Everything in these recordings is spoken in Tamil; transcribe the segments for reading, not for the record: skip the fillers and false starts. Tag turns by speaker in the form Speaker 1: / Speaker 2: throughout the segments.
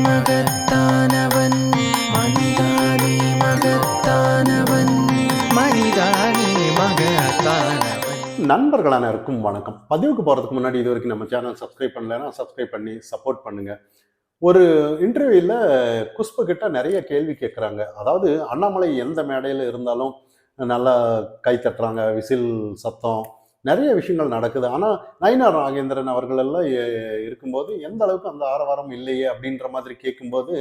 Speaker 1: மகத்தானவன் மனிதானே மகத்தானவன் மனிதானே மகத்தானவன்.
Speaker 2: நண்பர்கள் அனைவருக்கும் வணக்கம். பதிவுக்கு போகிறதுக்கு முன்னாடி இது வரைக்கும் நம்ம சேனல் சப்ஸ்கிரைப் பண்ணலைன்னா சப்ஸ்கிரைப் பண்ணி சப்போர்ட் பண்ணுங்க. ஒரு இன்டர்வியூவில் குஷ்பு கிட்ட நிறைய கேள்வி கேட்குறாங்க. அதாவது அண்ணாமலை எந்த மேடையில் இருந்தாலும் நல்லா கை தட்டுறாங்க, விசில் சத்தம், நிறைய விஷயங்கள் நடக்குது. ஆனால் நயினார் நாகேந்திரன் அவர்கள் எல்லாம் இருக்கும்போது எந்த அளவுக்கு அந்த ஆரவாரம் இல்லையே அப்படின்ற மாதிரி கேட்கும்போது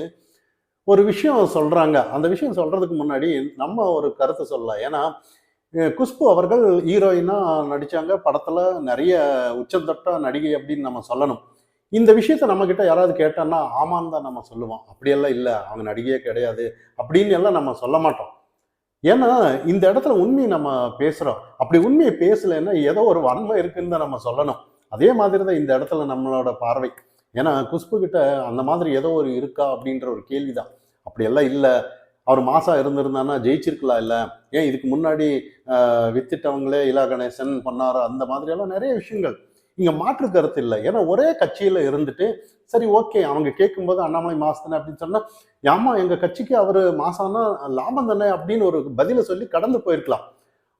Speaker 2: ஒரு விஷயம் சொல்கிறாங்க. அந்த விஷயம் சொல்கிறதுக்கு முன்னாடி நம்ம ஒரு கருத்தை சொல்லலாம். ஏன்னா குஷ்பு அவர்கள் ஹீரோயினாக நடித்தாங்க, படத்தில் நிறைய உச்சந்தொட்ட நடிகை அப்படின்னு நம்ம சொல்லணும். இந்த விஷயத்த நம்மக்கிட்ட யாராவது கேட்டோன்னா ஆமான்னு தான் நம்ம சொல்லுவோம். அப்படியெல்லாம் இல்லை, அவங்க நடிகையே கிடையாது அப்படின்னு எல்லாம் நம்ம சொல்ல மாட்டோம். ஏன்னா இந்த இடத்துல உண்மையை நம்ம பேசுகிறோம். அப்படி உண்மையை பேசலைன்னா ஏதோ ஒரு வன்மை இருக்குன்னு தான் நம்ம சொல்லணும். அதே மாதிரி தான் இந்த இடத்துல நம்மளோட பார்வை. ஏன்னா குஷ்பு கிட்ட அந்த மாதிரி ஏதோ ஒரு இருக்கா அப்படின்ற ஒரு கேள்விதான். அப்படியெல்லாம் இல்லை, அவர் மாசா இருந்திருந்தான்னா ஜெயிச்சிருக்கலாம். இல்லை ஏன் இதுக்கு முன்னாடி வித்துட்டவங்களே இலா கணேசன் பண்ணாரோ அந்த மாதிரியெல்லாம் நிறைய விஷயங்கள் இங்கே மாற்று கருத்து இல்லை. ஏன்னா ஒரே கட்சியில் இருந்துட்டு சரி ஓகே அவங்க கேட்கும்போது அண்ணாமலை மாசு தானே அப்படின்னு சொன்னால் ஏமா எங்கள் கட்சிக்கு அவர் மாசானா லாபம் தானே அப்படின்னு ஒரு பதிலை சொல்லி கடந்து போயிருக்கலாம்.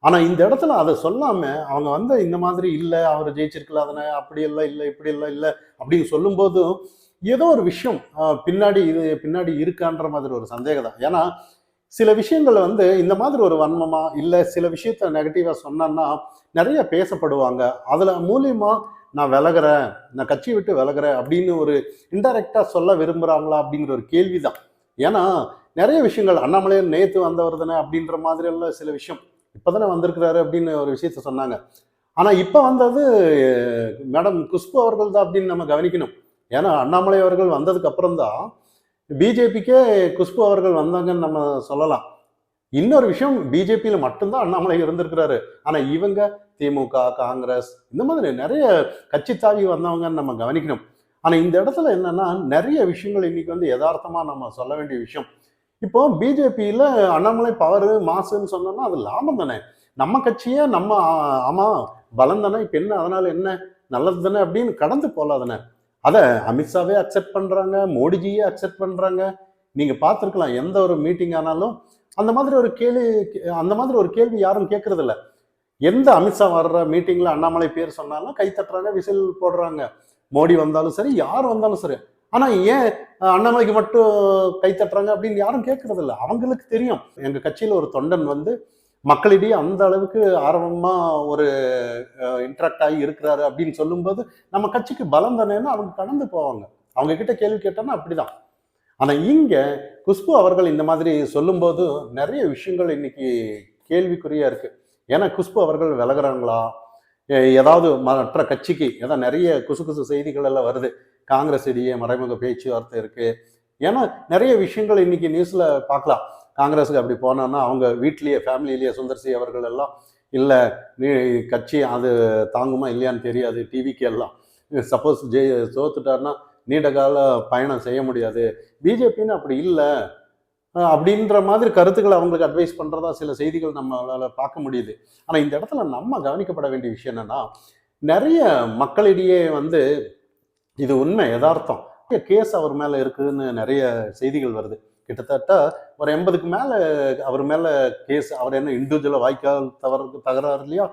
Speaker 2: ஆனால் இந்த இடத்துல அதை சொல்லாமல் அவங்க வந்து இந்த மாதிரி இல்லை அவர் ஜெயிச்சிருக்கலாம் தானே, அப்படி எல்லாம் இல்லை இப்படி எல்லாம் இல்லை அப்படின்னு சொல்லும்போதும் ஏதோ ஒரு விஷயம் பின்னாடி இருக்கான்ற மாதிரி ஒரு சந்தேகம் தான். ஏன்னா சில விஷயங்கள் வந்து இந்த மாதிரி ஒரு வன்மமா இல்லை சில விஷயத்த நெகட்டிவாக சொன்னான்னா நிறைய பேசப்படுவாங்க. அதில் மூலியமா நான் விலகிறேன், நான் கட்சியை விட்டு விலகிறேன் அப்படின்னு ஒரு இன்டைரக்டாக சொல்ல விரும்புகிறாங்களா அப்படிங்கிற ஒரு கேள்வி தான். ஏன்னா நிறைய விஷயங்கள் அண்ணாமலையே நேற்று வந்தவர் தானே அப்படின்ற மாதிரி எல்லாம் சில விஷயம் இப்போ தானே வந்திருக்கிறாரு அப்படின்னு ஒரு விஷயத்த சொன்னாங்க. ஆனால் இப்போ வந்தது மேடம் குஷ்பு அவர்கள் தான் அப்படின்னு நம்ம கவனிக்கணும். ஏன்னா அண்ணாமலை அவர்கள் வந்ததுக்கு அப்புறம் தான் பிஜேபிக்கே குஷ்பு அவர்கள் வந்தாங்கன்னு நம்ம சொல்லலாம். இன்னொரு விஷயம், பிஜேபியில் மட்டும்தான் அண்ணாமலை இருந்திருக்கிறாரு. ஆனால் இவங்க திமுக, காங்கிரஸ் இந்த மாதிரி நிறைய கட்சி தாவி வந்தவங்கன்னு நம்ம கவனிக்கணும். ஆனால் இந்த இடத்துல என்னன்னா நிறைய விஷயங்கள் இன்னைக்கு வந்து யதார்த்தமா நம்ம சொல்ல வேண்டிய விஷயம். இப்போ பிஜேபியில் அண்ணாமலை பவர் மாசுன்னு சொன்னோம்னா அது லாபம் தானே. நம்ம கட்சியே நம்ம ஆமா பலம் தானே, இப்போ என்ன அதனால என்ன நல்லது தானே அப்படின்னு கடந்து போகலாதானே. அதை அமித்ஷாவே அக்செப்ட் பண்றாங்க, மோடிஜியே அக்செப்ட் பண்றாங்க. நீங்க பார்த்துருக்கலாம் எந்த ஒரு மீட்டிங் ஆனாலும் அந்த மாதிரி ஒரு கேள்வி யாரும் கேட்கறது இல்லை. எந்த அமித்ஷா வர்ற மீட்டிங்ல அண்ணாமலை பேர் சொன்னாலும் கை தட்டுறாங்க, விசில் போடுறாங்க. மோடி வந்தாலும் சரி, யார் வந்தாலும் சரி. ஆனா ஏன் அண்ணாமலைக்கு மட்டும் கை தட்டுறாங்க அப்படின்னு யாரும் கேட்கறது இல்லை. அவங்களுக்கு தெரியும் எங்க கட்சியில ஒரு தொண்டன் வந்து மக்களிடையே அந்த அளவுக்கு ஆர்வமா ஒரு இன்ட்ராக்ட் ஆகி இருக்கிறாரு அப்படின்னு சொல்லும்போது நம்ம கட்சிக்கு பலம் தானேன்னு அவங்க கடந்து போவாங்க. அவங்க கிட்ட கேள்வி கேட்டோன்னா அப்படிதான். ஆனா இங்க குஷ்பு அவர்கள் இந்த மாதிரி சொல்லும்போது நிறைய விஷயங்கள் இன்னைக்கு கேள்விக்குறியா இருக்கு. ஏன்னா குஷ்பு அவர்கள் விலகுறாங்களா, ஏதாவது மற்ற கட்சிக்கு ஏதாவது நிறைய குசு செய்திகள் எல்லாம் வருது. காங்கிரஸ் இடையே மறைமுக பேச்சுவார்த்தை இருக்கு. ஏன்னா நிறைய விஷயங்கள் இன்னைக்கு நியூஸ்ல பார்க்கலாம். காங்கிரஸுக்கு அப்படி போனோன்னா அவங்க வீட்லயே ஃபேமிலியிலேயே சுந்தர்சி அவர்கள் எல்லாம் இல்லை நீ கட்சி அது தாங்குமா இல்லையான்னு தெரியாது, டிவிக்கு எல்லாம் சப்போஸ் தோத்துட்டாருன்னா நீண்ட கால பயணம் செய்ய முடியாது, பிஜேபின்னு அப்படி இல்லை அப்படின்ற மாதிரி கருத்துக்களை அவங்களுக்கு அட்வைஸ் பண்ணுறதா சில செய்திகள் நம்மளால் பார்க்க முடியுது. ஆனால் இந்த இடத்துல நம்ம கவனிக்கப்பட வேண்டிய விஷயம் என்னன்னா நிறைய மக்களிடையே வந்து இது உண்மை யதார்த்தம் கேஸ் அவர் மேலே இருக்குதுன்னு நிறைய செய்திகள் வருது. கிட்டத்தட்ட ஒரு 80க்கு மேலே அவர் மேலே கேஸ். அவர் என்ன இண்டிவிஜுவலாக வாய்க்கால் தகராறு இல்லையா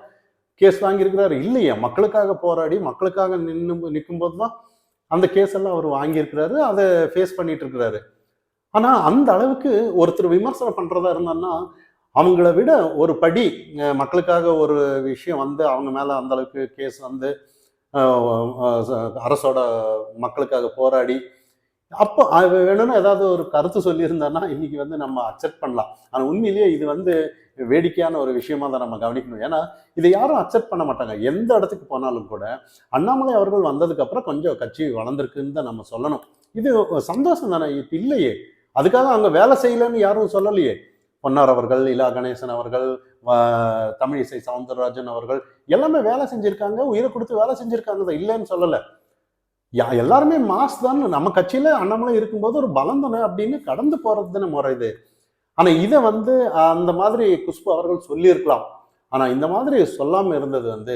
Speaker 2: கேஸ் வாங்கியிருக்கிறாரு இல்லையா, மக்களுக்காக போராடி மக்களுக்காக நிற்கும்போது தான் அந்த கேஸ் எல்லாம் அவர் வாங்கியிருக்கிறாரு, அதை ஃபேஸ் பண்ணிட்டு இருக்கிறாரு. ஆனால் அந்த அளவுக்கு ஒருத்தர் விமர்சனம் பண்ணுறதா இருந்தான்னா அவங்கள விட ஒரு படி மக்களுக்காக ஒரு விஷயம் வந்து அவங்க மேலே அந்த அளவுக்கு கேஸ் வந்து அரசோட மக்களுக்காக போராடி அப்போ அது வேணும்னா ஏதாவது ஒரு கருத்து சொல்லியிருந்தான்னா இன்னைக்கு வந்து நம்ம அக்செப்ட் பண்ணலாம். ஆனால் உண்மையிலேயே இது வந்து வேடிக்கையான ஒரு விஷயமா தான் நம்ம கவனிக்கணும். ஏன்னா இதை யாரும் அக்செப்ட் பண்ண மாட்டாங்க. எந்த இடத்துக்கு போனாலும் கூட அண்ணாமலை அவர்கள் வந்ததுக்கு அப்புறம் கொஞ்சம் கட்சி வளர்ந்துருக்குன்னு தான் நம்ம சொல்லணும். இது சந்தோஷம் தானே. இப்போ இல்லையே, அதுக்காக அவங்க வேலை செய்யலன்னு யாரும் சொல்லலையே. பொன்னார் அவர்கள், இலா கணேசன் அவர்கள், தமிழிசை சவுந்தரராஜன் அவர்கள் எல்லாமே வேலை செஞ்சிருக்காங்க, உயிரை கொடுத்து வேலை செஞ்சிருக்காங்க தான், இல்லைன்னு சொல்லலை. எல்லாருமே மாஸ் தான். நம்ம கட்சியில அண்ணாமலை இருக்கும்போது ஒரு பலம் தானே அப்படின்னு கடந்து போறது தானே முறை இது. ஆனா இதை வந்து அந்த மாதிரி குஷ்பு அவர்கள் சொல்லியிருக்கலாம். ஆனா இந்த மாதிரி சொல்லாம இருந்தது வந்து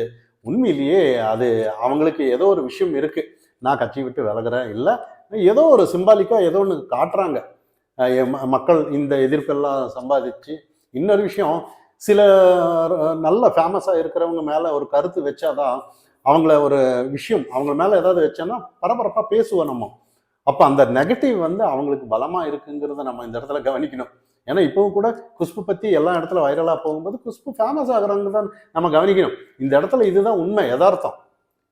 Speaker 2: உண்மையிலேயே அது அவங்களுக்கு ஏதோ ஒரு விஷயம் இருக்கு. நான் கட்சி விட்டு விலகுறேன், இல்லை ஏதோ ஒரு சிம்பாலிக்கா ஏதோ ஒன்று காட்டுறாங்க. மக்கள் இந்த எதிர்ப்பெல்லாம் சம்பாதிச்சு. இன்னொரு விஷயம், சில நல்ல ஃபேமஸா இருக்கிறவங்க மேல ஒரு கருத்து வச்சாதான் அவங்கள ஒரு விஷயம் அவங்க மேல ஏதாவது வச்சோன்னா பரபரப்பா பேசுவோம் நம்ம. அப்ப அந்த நெகட்டிவ் வந்து அவங்களுக்கு பலமா இருக்குங்கிறத நம்ம இந்த இடத்துல கவனிக்கணும். ஏன்னா இப்பவும் கூட குஷ்பு பத்தி எல்லா இடத்துல வைரலா போகும்போது குஷ்பு ஃபேமஸ் ஆகுறாங்க தான் நம்ம கவனிக்கணும். இந்த இடத்துல இதுதான் உண்மை, யதார்த்தம்.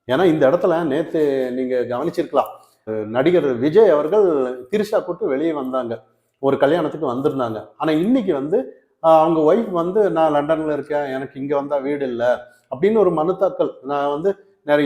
Speaker 2: ஏன்னா இந்த இடத்துல நேத்து நீங்க கவனிச்சிருக்கலாம், நடிகர் விஜய் அவர்கள் திரிஷா கூட்டு வெளியே வந்தாங்க, ஒரு கல்யாணத்துக்கு வந்திருந்தாங்க. ஆனா இன்னைக்கு வந்து அவங்க ஒய்ஃப் வந்து நான் லண்டன்ல இருக்கேன், எனக்கு இங்க வந்தா வீடு இல்லை அப்படின்னு ஒரு மனு தாக்கல். நான் வந்து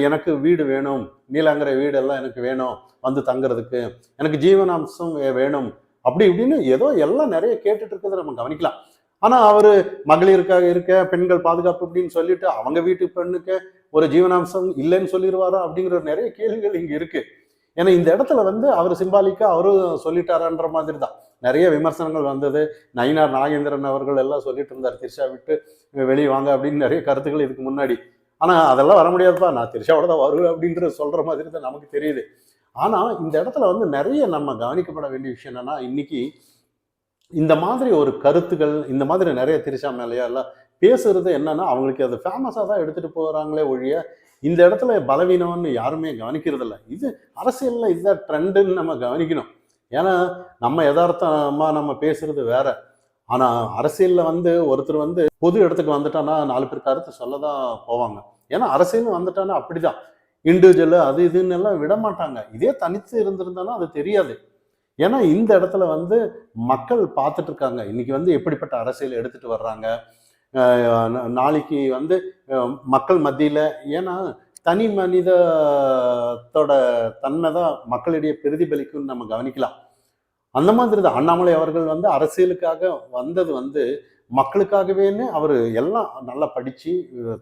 Speaker 2: எனக்கு வீடு வேணும், நீலாங்கரை வீடு எல்லாம் எனக்கு வேணும் வந்து தங்குறதுக்கு, எனக்கு ஜீவனாம்சம் வேணும் அப்படி இப்படின்னு ஏதோ எல்லாம் நிறைய கேட்டுட்டு இருக்கிறத நம்ம கவனிக்கலாம். ஆனா அவரு மகளிருக்காக இருக்க, பெண்கள் பாதுகாப்பு அப்படின்னு சொல்லிட்டு அவங்க வீட்டு பெண்ணுக்கு ஒரு ஜீவனாம்சம் இல்லைன்னு சொல்லிடுவாரா அப்படிங்கிற நிறைய கேள்விகள் இங்க இருக்கு. ஏன்னா இந்த இடத்துல வந்து அவர் சிம்பாலிக்கா அவரும் சொல்லிட்டாரான்ற மாதிரி தான் நிறைய விமர்சனங்கள் வந்தது. நயினார் நாகேந்திரன் அவர்கள் எல்லாம் சொல்லிட்டு இருந்தார், திரிஷா விட்டு வெளியே வாங்க அப்படின்னு நிறைய கருத்துக்கள் இதுக்கு முன்னாடி. ஆனா அதெல்லாம் வர முடியாதுப்பா, நான் திரிஷாவோட தான் வருவேன் அப்படின்ற சொல்ற மாதிரி தான் நமக்கு தெரியுது. ஆனா இந்த இடத்துல வந்து நிறைய நம்ம கவனிக்கப்பட வேண்டிய விஷயம் என்னன்னா, இன்னைக்கு இந்த மாதிரி ஒரு கருத்துக்கள், இந்த மாதிரி நிறைய திரிஷா மேலேயா எல்லாம் பேசுறது என்னன்னா, அவங்களுக்கு அது ஃபேமஸா தான் எடுத்துட்டு போறாங்களே ஒழிய இந்த இடத்துல பலவீனம்னு யாருமே கவனிக்கிறது இல்லை. இது அரசியல்ல இதுதான் ட்ரெண்டுன்னு நம்ம கவனிக்கணும். ஏன்னா நம்ம யதார்த்தமா நம்ம பேசுறது வேற. ஆனா அரசியல்ல வந்து ஒருத்தர் வந்து பொது இடத்துக்கு வந்துட்டான்னா 4 பேர் கருத்து சொல்லதான் போவாங்க. ஏன்னா அரசியல் வந்துட்டான்னா அப்படிதான், இண்டிவிஜுவல் அது இதுன்னு எல்லாம் விட மாட்டாங்க. இதே தனித்து இருந்திருந்தாலும் அது தெரியாது. ஏன்னா இந்த இடத்துல வந்து மக்கள் பார்த்துட்டு இருக்காங்க, இன்னைக்கு வந்து எப்படிப்பட்ட அரசியல் எடுத்துட்டு வர்றாங்க, நாளைக்கு வந்து மக்கள் மத்தியில. ஏன்னா தனி மனிதத்தோட தன்மை தான் மக்களிடையே பிரதிபலிக்கும்னு நம்ம கவனிக்கலாம். அந்த மாதிரி தான் அண்ணாமலை அவர்கள் வந்து அரசியலுக்காக வந்தது வந்து மக்களுக்காகவேன்னு அவர் எல்லாம் நல்லா படிச்சு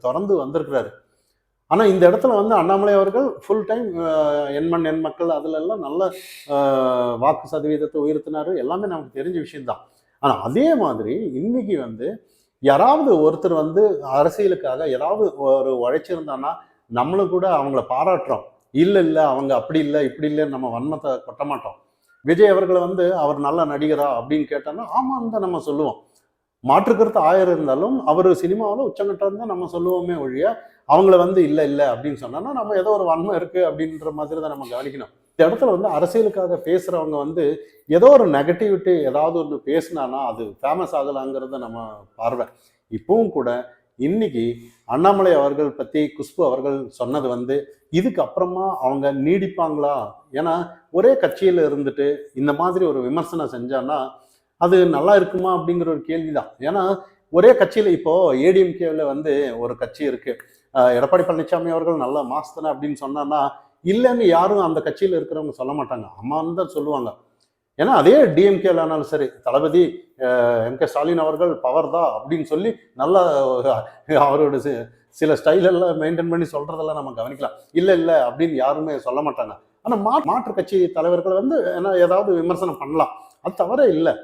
Speaker 2: தொடர்ந்து வந்திருக்கிறாரு. ஆனா இந்த இடத்துல வந்து அண்ணாமலை அவர்கள் ஃபுல் டைம் எண்மண் எண் மக்கள் அதுல எல்லாம் நல்ல வாக்கு சதவீதத்தை உயர்த்தினாரு, எல்லாமே நமக்கு தெரிஞ்ச விஷயம்தான். ஆனா அதே மாதிரி இன்னைக்கு வந்து யாராவது ஒருத்தர் வந்து அரசியலுக்காக ஏதாவது ஒரு உழைச்சிருந்தான்னா நம்மளும் கூட அவங்கள பாராட்டுறோம். இல்ல இல்ல அவங்க அப்படி இல்லை இப்படி இல்லைன்னு நம்ம வன்மத்தை கொட்ட மாட்டோம். விஜய் அவர்களை வந்து அவர் நல்ல நடிகரா அப்படின்னு கேட்டோம்னா ஆமான்னு தான் நம்ம சொல்லுவோம். மாற்றுக்கருத்து 1000 இருந்தாலும் அவர் சினிமாவில் உச்சங்கட்டம் தான் நம்ம சொல்லுவோமே ஒழிய அவங்கள வந்து இல்லை இல்லை அப்படின்னு சொன்னோம்னா நம்ம ஏதோ ஒரு வன்மை இருக்கு அப்படின்ற மாதிரி தான் நம்ம கவனிக்கணும். இந்த இடத்துல வந்து அரசியலுக்காக பேசுறவங்க வந்து ஏதோ ஒரு நெகட்டிவிட்டி ஏதாவது ஒன்று பேசினானா அது ஃபேமஸ் ஆகலாங்கிறத நம்ம பார்வை. இப்பவும் கூட இன்னைக்கு அண்ணாமலை அவர்கள் பத்தி குஷ்பு அவர்கள் சொன்னது வந்து இதுக்கு அப்புறமா அவங்க நீடிப்பாங்களா? ஏன்னா ஒரே கட்சியில இருந்துட்டு இந்த மாதிரி ஒரு விமர்சனம் செஞ்சான்னா அது நல்லா இருக்குமா அப்படிங்கிற ஒரு கேள்விதான். ஏன்னா ஒரே கட்சியில இப்போ ஏடிஎம்கேல வந்து ஒரு கட்சி இருக்கு, எடப்பாடி பழனிசாமி அவர்கள் நல்ல மாஸ் தானே அப்படின்னு சொன்னான்னா இல்லைன்னு யாரும் அந்த கட்சியில இருக்கிறவங்க சொல்ல மாட்டாங்க, அம்மான்னு தான் சொல்லுவாங்க. ஏன்னா அதே டிஎம்கேல ஆனாலும் சரி, தளபதி எம் கே ஸ்டாலின் அவர்கள் பவர் தான் அப்படின்னு சொல்லி நல்லா அவரோட சில ஸ்டைல் எல்லாம் மெயின்டைன் பண்ணி சொல்றதெல்லாம் நம்ம கவனிக்கலாம். இல்லை இல்லை அப்படின்னு யாருமே சொல்ல மாட்டாங்க. ஆனா மாற்று கட்சி தலைவர்கள் வந்து ஏதாவது விமர்சனம் பண்ணலாம், அது தவறே இல்லை.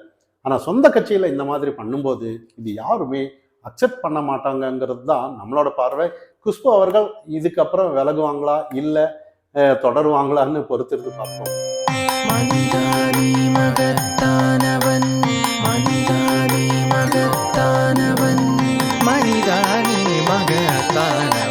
Speaker 2: ஆனா சொந்த கட்சியில இந்த மாதிரி பண்ணும்போது இது யாருமே அக்செப்ட் பண்ண மாட்டாங்கிறது தான் நம்மளோட பார்வை. குஷ்பு அவர்கள் இதுக்கப்புறம் விலகுவாங்களா இல்லை தொடருவாங்களான்னு பொறுத்திருந்து பார்ப்போம்.
Speaker 1: மனிதானி மகத்தானவன், மனிதானி மகத்தானவன், மனிதானி மகத்தானவன்.